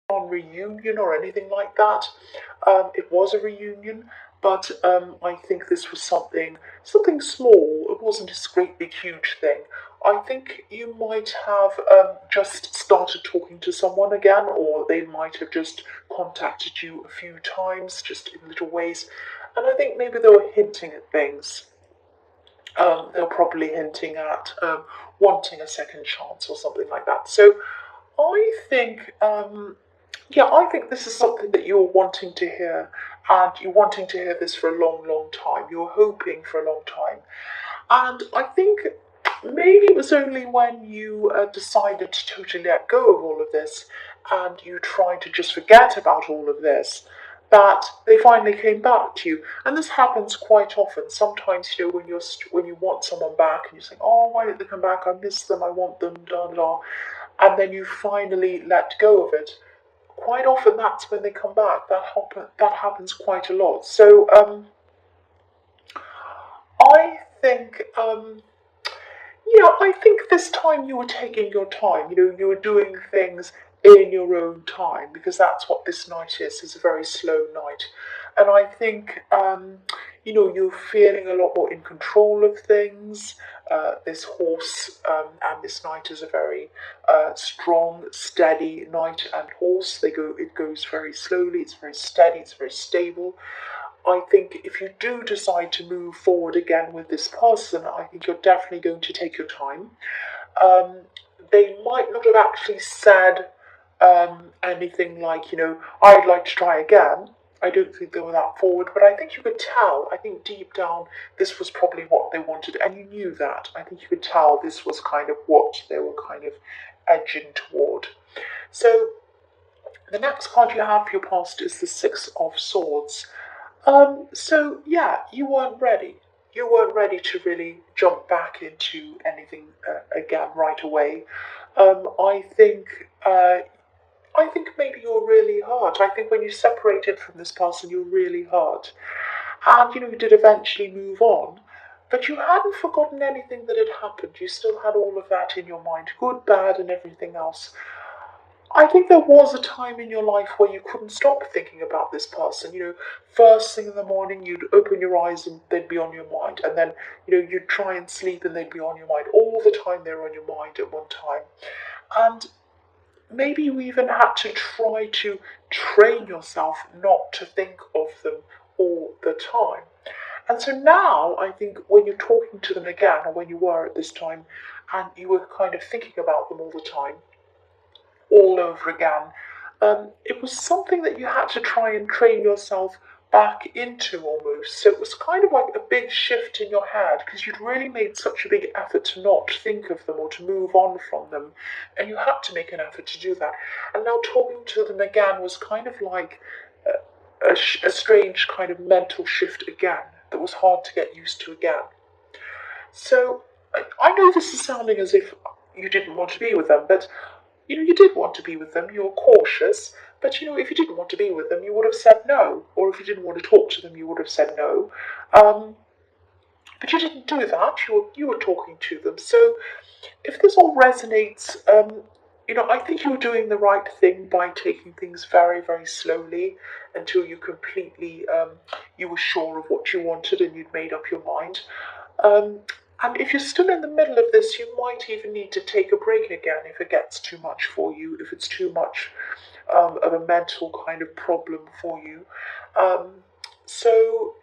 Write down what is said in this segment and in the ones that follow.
on reunion or anything like that. It was a reunion, but I think this was something small. It wasn't a great big huge thing. I think you might have just started talking to someone again, or they might have just contacted you a few times, just in little ways. And I think maybe they were hinting at things. They're probably hinting at wanting a second chance or something like that. So I think, I think this is something that you're wanting to hear, and you're wanting to hear this for a long, long time. You're hoping for a long time, and I think maybe it was only when you decided to totally let go of all of this, and you tried to just forget about all of this, that they finally came back to you. And this happens quite often. Sometimes, when you want someone back and you're saying, "Oh, why didn't they come back? I miss them. I want them." Da da da. And then you finally let go of it. Quite often, that's when they come back. That happens quite a lot. So I think. I think this time you were taking your time. You were doing things in your own time, because that's what this night is a very slow night. And I think, you're feeling a lot more in control of things. This horse and this night is a very strong, steady knight and horse. It goes very slowly, it's very steady, it's very stable. I think if you do decide to move forward again with this person, I think you're definitely going to take your time. Um, they might not have actually said anything like, I'd like to try again. I don't think they were that forward, but I think you could tell. I think deep down, this was probably what they wanted, and you knew that. I think you could tell this was kind of what they were kind of edging toward. So, the next card you have for your past is the Six of Swords. So yeah, you weren't ready. You weren't ready to really jump back into anything again right away. I think. I think maybe you're really hurt. I think when you separated from this person, you're really hurt, and you did eventually move on. But you hadn't forgotten anything that had happened. You still had all of that in your mind, good, bad, and everything else. I think there was a time in your life where you couldn't stop thinking about this person. First thing in the morning, you'd open your eyes and they'd be on your mind. And then, you'd try and sleep and they'd be on your mind. All the time they were on your mind at one time. And maybe you even had to try to train yourself not to think of them all the time. And so now, I think when you're talking to them again, or when you were at this time, and you were kind of thinking about them all the time, all over again. It was something that you had to try and train yourself back into almost. So it was kind of like a big shift in your head, because you'd really made such a big effort to not think of them or to move on from them. And you had to make an effort to do that. And now talking to them again was kind of like a strange kind of mental shift again that was hard to get used to again. So I know this is sounding as if you didn't want to be with them, but you did want to be with them, you were cautious, but if you didn't want to be with them, you would have said no. Or if you didn't want to talk to them, you would have said no. But you didn't do that, you were talking to them. So if this all resonates, I think you were doing the right thing by taking things very, very slowly until you completely, you were sure of what you wanted and you'd made up your mind. Um, and if you're still in the middle of this, you might even need to take a break again if it gets too much for you, if it's too much of a mental kind of problem for you. So,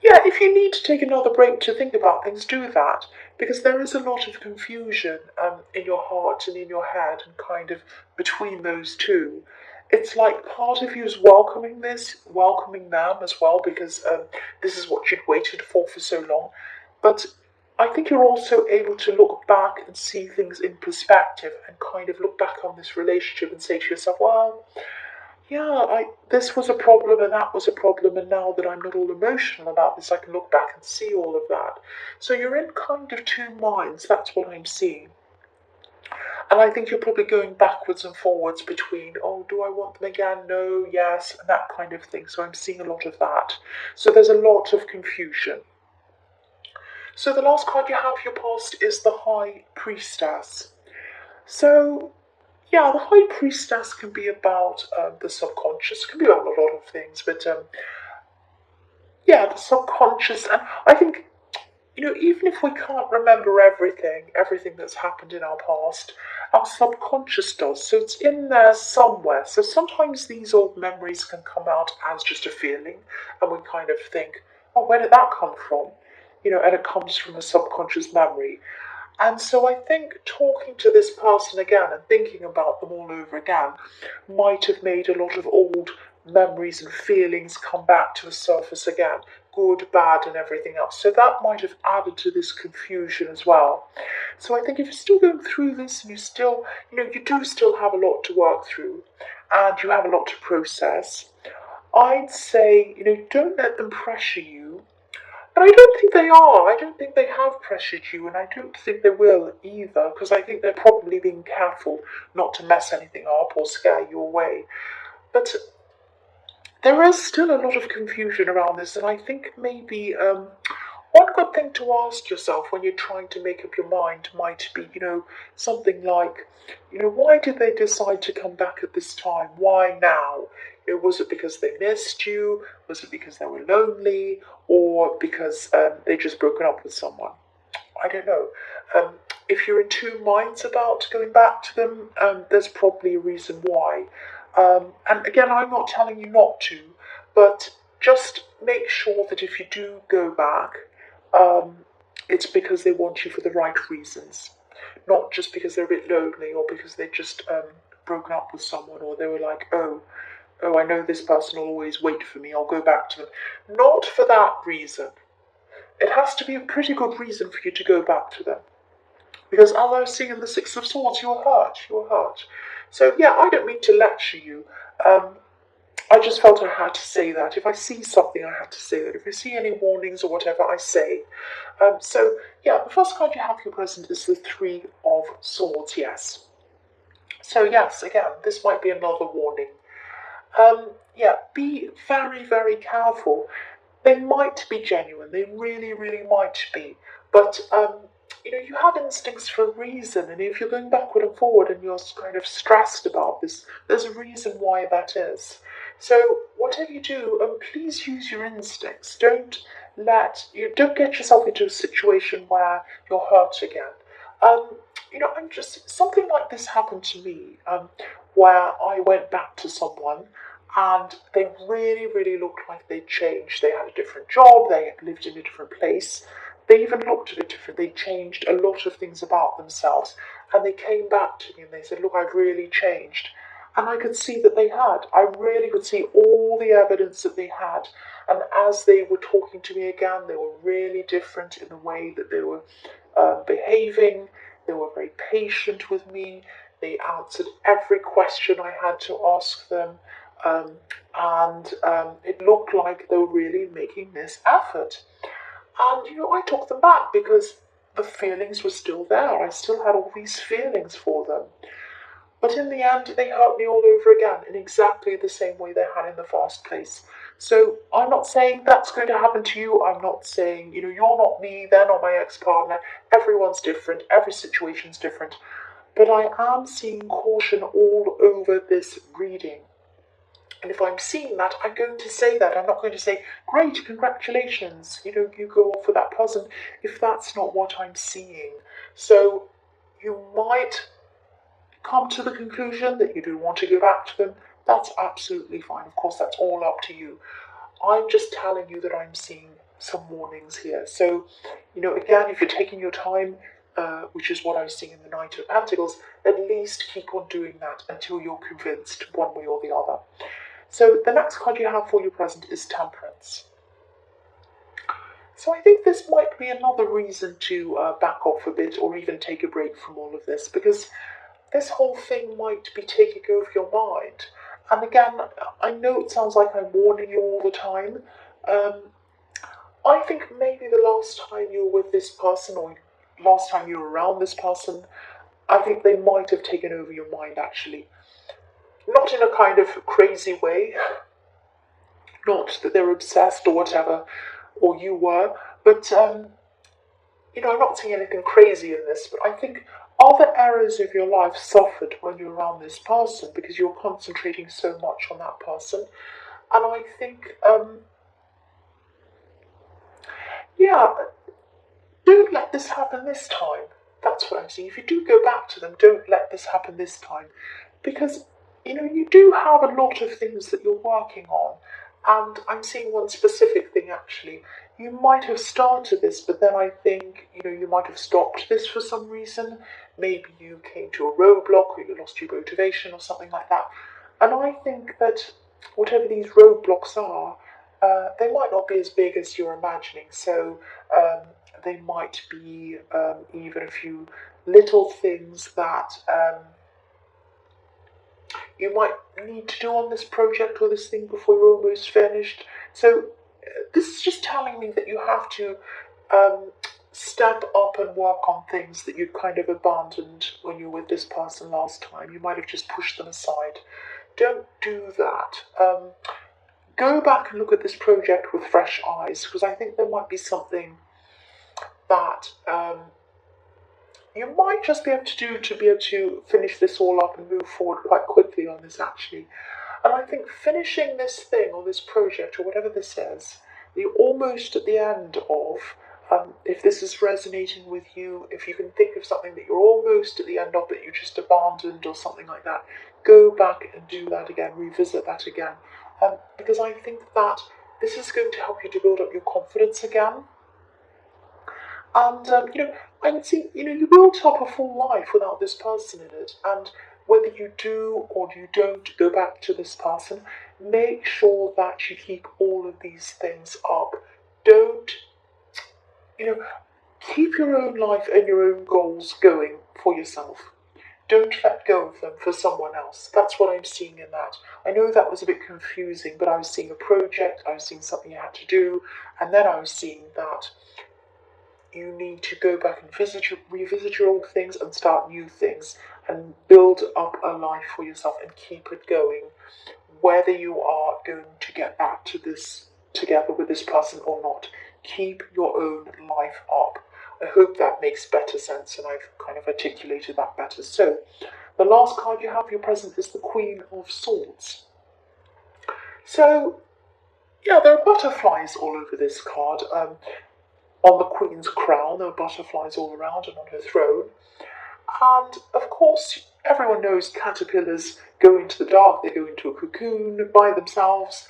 yeah, if you need to take another break to think about things, do that, because there is a lot of confusion in your heart and in your head, and kind of between those two. It's like part of you is welcoming this, welcoming them as well, because this is what you'd waited for so long. But I think you're also able to look back and see things in perspective, and kind of look back on this relationship and say to yourself, well, yeah, this was a problem and that was a problem, and now that I'm not all emotional about this, I can look back and see all of that. So you're in kind of two minds, that's what I'm seeing. And I think you're probably going backwards and forwards between, oh, do I want them again? No, yes, and that kind of thing. So I'm seeing a lot of that. So there's a lot of confusion. So the last card you have for your past is the High Priestess. So Yeah, the High Priestess can be about the subconscious, it can be about a lot of things, but yeah, the subconscious, and I think, even if we can't remember everything that's happened in our past, our subconscious does. So it's in there somewhere. So sometimes these old memories can come out as just a feeling, and we kind of think, oh, where did that come from? And it comes from a subconscious memory. And so I think talking to this person again and thinking about them all over again might have made a lot of old memories and feelings come back to the surface again, good, bad, and everything else. So that might have added to this confusion as well. So I think if you're still going through this and you still, you do still have a lot to work through and you have a lot to process, I'd say, don't let them pressure you, but I don't think they are. I don't think they have pressured you, and I don't think they will either, because I think they're probably being careful not to mess anything up or scare you away. But there is still a lot of confusion around this, and I think maybe one good thing to ask yourself when you're trying to make up your mind might be, something like, why did they decide to come back at this time? Why now? Was it because they missed you? Was it because they were lonely? Or because they just broken up with someone? I don't know. Um, if you're in two minds about going back to them, there's probably a reason why. And again, I'm not telling you not to, but just make sure that if you do go back, um, it's because they want you for the right reasons, not just because they're a bit lonely or because they just broken up with someone or they were like, oh, I know this person will always wait for me, I'll go back to them. Not for that reason. It has to be a pretty good reason for you to go back to them. Because as I was seeing in the Six of Swords, you were hurt. You were hurt. So yeah, I don't mean to lecture you. I just felt I had to say that. If I see something, I had to say that. If I see any warnings or whatever, I say. So yeah, the first card you have for your present is the Three of Swords. Yes. So yes, again, this might be another warning. Yeah, be very, very careful. They might be genuine, they really, really might be. But, you have instincts for a reason, and if you're going backward and forward and you're kind of stressed about this, there's a reason why that is. So, whatever you do, please use your instincts. Don't get yourself into a situation where you're hurt again. I'm just, something like this happened to me, where I went back to someone and they really, really looked like they'd changed. They had a different job, they had lived in a different place, they even looked a bit different. They changed a lot of things about themselves. And they came back to me and they said, look, I've really changed. And I could see that they had. I really could see all the evidence that they had. And as they were talking to me again, they were really different in the way that they were behaving. They were very patient with me. They answered every question I had to ask them. And it looked like they were really making this effort. And, I took them back because the feelings were still there. I still had all these feelings for them. But in the end, they hurt me all over again in exactly the same way they had in the first place. So I'm not saying that's going to happen to you. I'm not saying, you're not me, they're not my ex-partner. Everyone's different. Every situation's different. But I am seeing caution all over this reading. And if I'm seeing that, I'm going to say that. I'm not going to say, great, congratulations, you go off with that person, if that's not what I'm seeing. So you might come to the conclusion that you do want to go back to them. That's absolutely fine. Of course, that's all up to you. I'm just telling you that I'm seeing some warnings here. So, again, if you're taking your time, which is what I was seeing in the Knight of Pentacles, at least keep on doing that until you're convinced one way or the other. So the next card you have for your present is Temperance. So I think this might be another reason to back off a bit or even take a break from all of this, because this whole thing might be taking over your mind. And again, I know it sounds like I'm warning you all the time. I think maybe the last time you were with this person or last time you were around this person, I think they might have taken over your mind actually. Not in a kind of crazy way, not that they're obsessed or whatever, or you were, but, I'm not saying anything crazy in this, but I think other areas of your life suffered when you're around this person because you're concentrating so much on that person. And I think, yeah, don't let this happen this time. That's what I'm saying. If you do go back to them, don't let this happen this time. Because, you do have a lot of things that you're working on. And I'm seeing one specific thing actually. You might have started this, but then I think, you might have stopped this for some reason. Maybe you came to a roadblock or you lost your motivation or something like that. And I think that whatever these roadblocks are, they might not be as big as you're imagining. So they might be even a few little things that you might need to do on this project or this thing before you're almost finished. So this is just telling me that you have to step up and work on things that you kind of abandoned when you were with this person last time. You might have just pushed them aside. Don't do that. Go back and look at this project with fresh eyes, because I think there might be something that you might just be able to do to be able to finish this all up and move forward quite quickly on this actually. And I think finishing this thing or this project or whatever this is, you're almost at the end of, if this is resonating with you, if you can think of something that you're almost at the end of that you just abandoned or something like that, go back and do that again, revisit that again. Because I think that this is going to help you to build up your confidence again. And, I would say, you built up a full life without this person in it. And whether you do or you don't go back to this person, make sure that you keep all of these things up. Don't, keep your own life and your own goals going for yourself. Don't let go of them for someone else. That's what I'm seeing in that. I know that was a bit confusing, but I was seeing a project, I was seeing something you had to do, and then I was seeing that you need to go back and revisit your old things and start new things and build up a life for yourself and keep it going, whether you are going to get back to this together with this person or not. Keep your own life up. I hope that makes better sense and I've kind of articulated that better. So, the last card you have, your present, is the Queen of Swords. So, yeah, there are butterflies all over this card. On the Queen's crown, there are butterflies all around and on her throne. And of course, everyone knows caterpillars go into the dark, they go into a cocoon by themselves,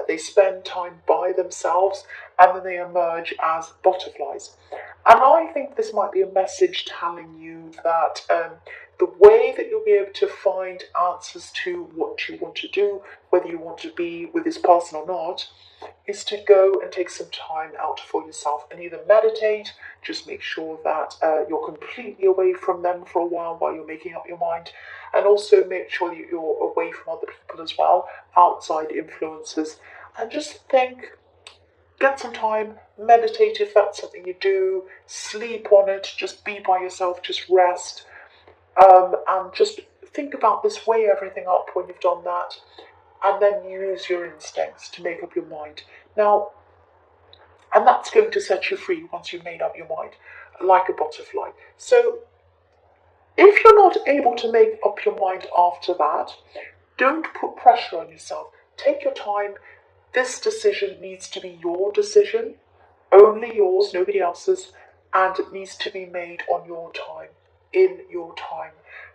they spend time by themselves, and then they emerge as butterflies. And I think this might be a message telling you that the way that you'll be able to find answers to what you want to do, whether you want to be with this person or not, is to go and take some time out for yourself and either meditate, just make sure that you're completely away from them for a while you're making up your mind, and also make sure that you're away from other people as well, outside influences, and just think, get some time, meditate if that's something you do, sleep on it, just be by yourself, just rest, and just think about this, weigh everything up when you've done that, and then use your instincts to make up your mind. Now, and that's going to set you free once you've made up your mind, like a butterfly. So, if you're not able to make up your mind after that, don't put pressure on yourself. Take your time. This decision needs to be your decision, only yours, nobody else's, and it needs to be made on your time, in your time.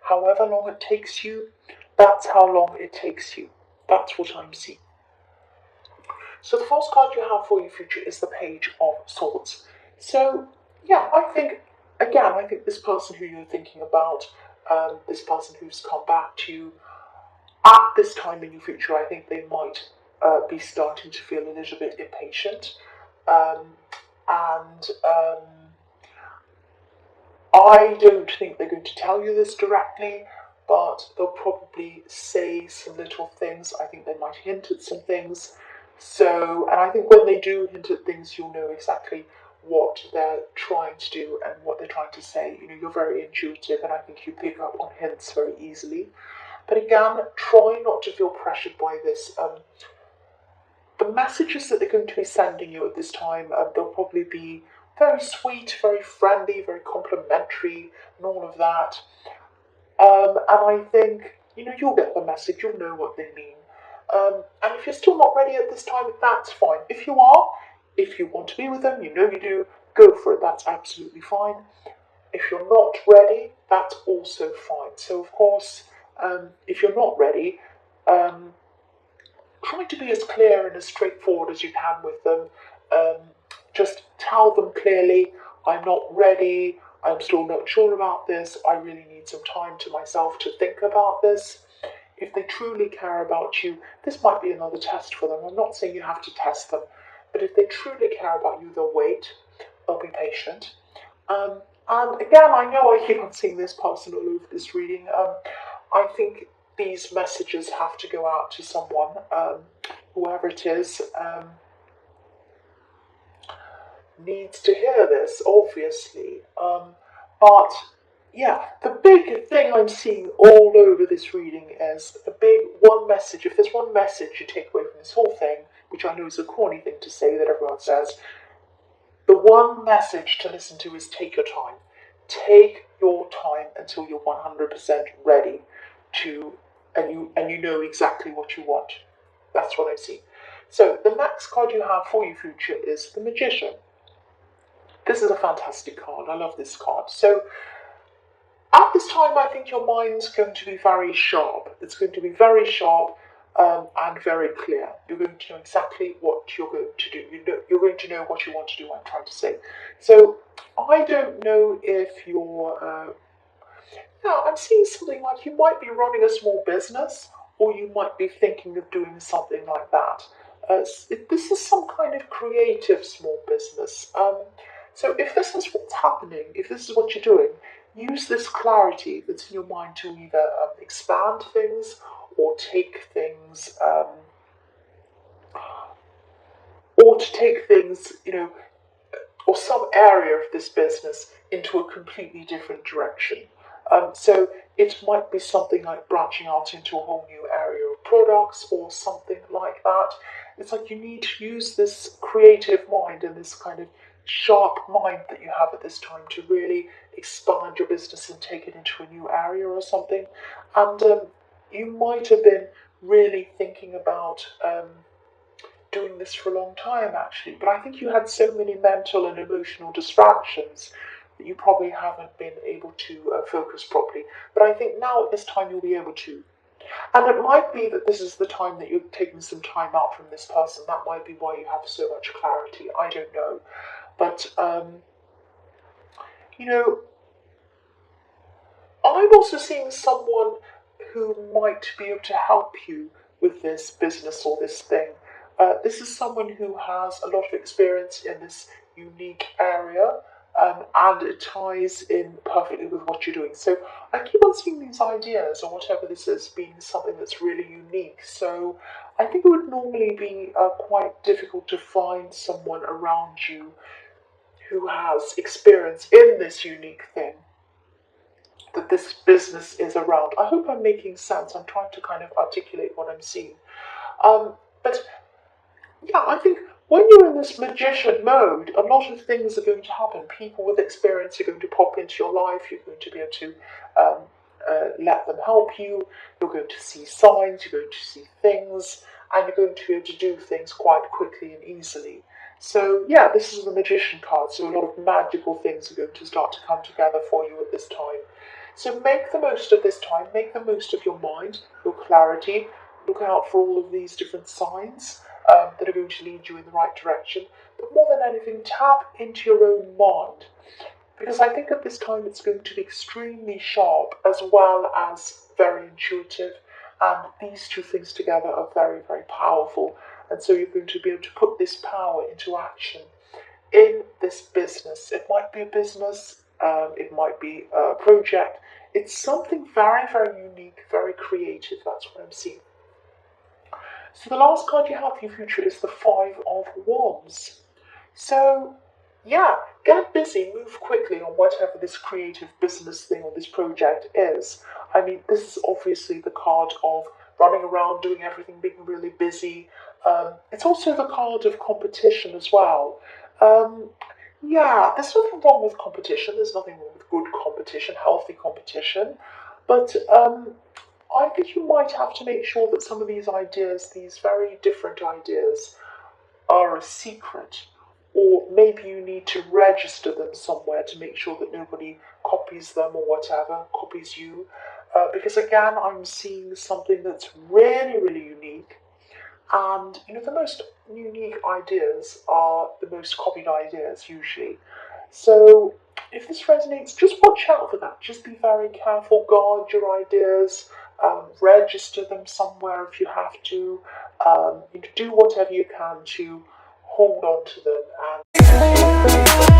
However long it takes you, that's how long it takes you. That's what I'm seeing. So the first card you have for your future is the Page of Swords. So, yeah, I think this person who you're thinking about, this person who's come back to you at this time in your future, I think they might be starting to feel a little bit impatient. And I don't think they're going to tell you this directly, but they'll probably say some little things. I think they might hint at some things. So, and I think when they do hint at things, you'll know exactly what they're trying to do and what they're trying to say. You're very intuitive, and I think you pick up on hints very easily. But again, try not to feel pressured by this. The messages that they're going to be sending you at this time, they'll probably be very sweet, very friendly, very complimentary, and all of that. And I think, you'll get the message, you'll know what they mean. And if you're still not ready at this time, that's fine. If you are, if you want to be with them, you know you do, go for it, that's absolutely fine. If you're not ready, that's also fine. So, of course, if you're not ready, um, try to be as clear and as straightforward as you can with them. Um, just tell them clearly, I'm not ready, I'm still not sure about this, I really need some time to myself to think about this. If they truly care about you, this might be another test for them. I'm not saying you have to test them, but if they truly care about you, they'll wait, they'll be patient. And again, I know I keep on seeing this person all over this reading. I think these messages have to go out to someone, whoever it is, needs to hear this, obviously. But yeah, the big thing I'm seeing all over this reading is a big one message. If there's one message you take away from this whole thing, which I know is a corny thing to say that everyone says, the one message to listen to is take your time. Take your time until you're 100% ready to, and you know exactly what you want. That's what I see. So the next card you have for your future is the Magician. This is a fantastic card. I love this card. So at this time, I think your mind's going to be very sharp. It's going to be very sharp and very clear. You're going to know exactly what you're going to do. You're going to know what you want to do, I'm trying to say. So I don't know if you're... now, I'm seeing something like you might be running a small business, or you might be thinking of doing something like that. This is some kind of creative small business. So if this is what's happening, if this is what you're doing, use this clarity that's in your mind to either expand things or take things, or some area of this business into a completely different direction. So it might be something like branching out into a whole new area of products or something like that. It's like you need to use this creative mind and this kind of sharp mind that you have at this time to really expand your business and take it into a new area or something. And you might have been really thinking about doing this for a long time actually, but I think you had so many mental and emotional distractions that you probably haven't been able to focus properly. But I think now at this time you'll be able to. And it might be that this is the time that you're taking some time out from this person. That might be why you have so much clarity. I don't know. But, I'm also seeing someone who might be able to help you with this business or this thing. This is someone who has a lot of experience in this unique area, and it ties in perfectly with what you're doing. So I keep on seeing these ideas or whatever this is being something that's really unique. So I think it would normally be quite difficult to find someone around you who has experience in this unique thing that this business is around. I hope I'm making sense. I'm trying to kind of articulate what I'm seeing. But yeah, I think when you're in this magician mode, a lot of things are going to happen. People with experience are going to pop into your life. You're going to be able to let them help you. You're going to see signs. You're going to see things. And you're going to be able to do things quite quickly and easily. So yeah, this is the magician card. So a lot of magical things are going to start to come together for you at this time. So make the most of this time. Make the most of your mind, your clarity. Look out for all of these different signs that are going to lead you in the right direction. But more than anything, tap into your own mind. Because I think at this time it's going to be extremely sharp as well as very intuitive. And these two things together are very, very powerful. And so you're going to be able to put this power into action in this business. It might be a business, it might be a project. It's something very, very unique, very creative. That's what I'm seeing. So the last card you have for your future is the Five of Wands. So, yeah, get busy, move quickly on whatever this creative business thing or this project is. I mean, this is obviously the card of running around, doing everything, being really busy. It's also the card of competition as well. Yeah, there's nothing wrong with competition. There's nothing wrong with good competition, healthy competition. But I think you might have to make sure that some of these ideas, these very different ideas, are a secret. Or maybe you need to register them somewhere to make sure that nobody copies them or whatever, copies you. Because again, I'm seeing something that's really, really unique. And the most unique ideas are the most copied ideas usually. So if this resonates, just watch out for that. Just be very careful, guard your ideas, register them somewhere if you have to. Do whatever you can to hold on to them and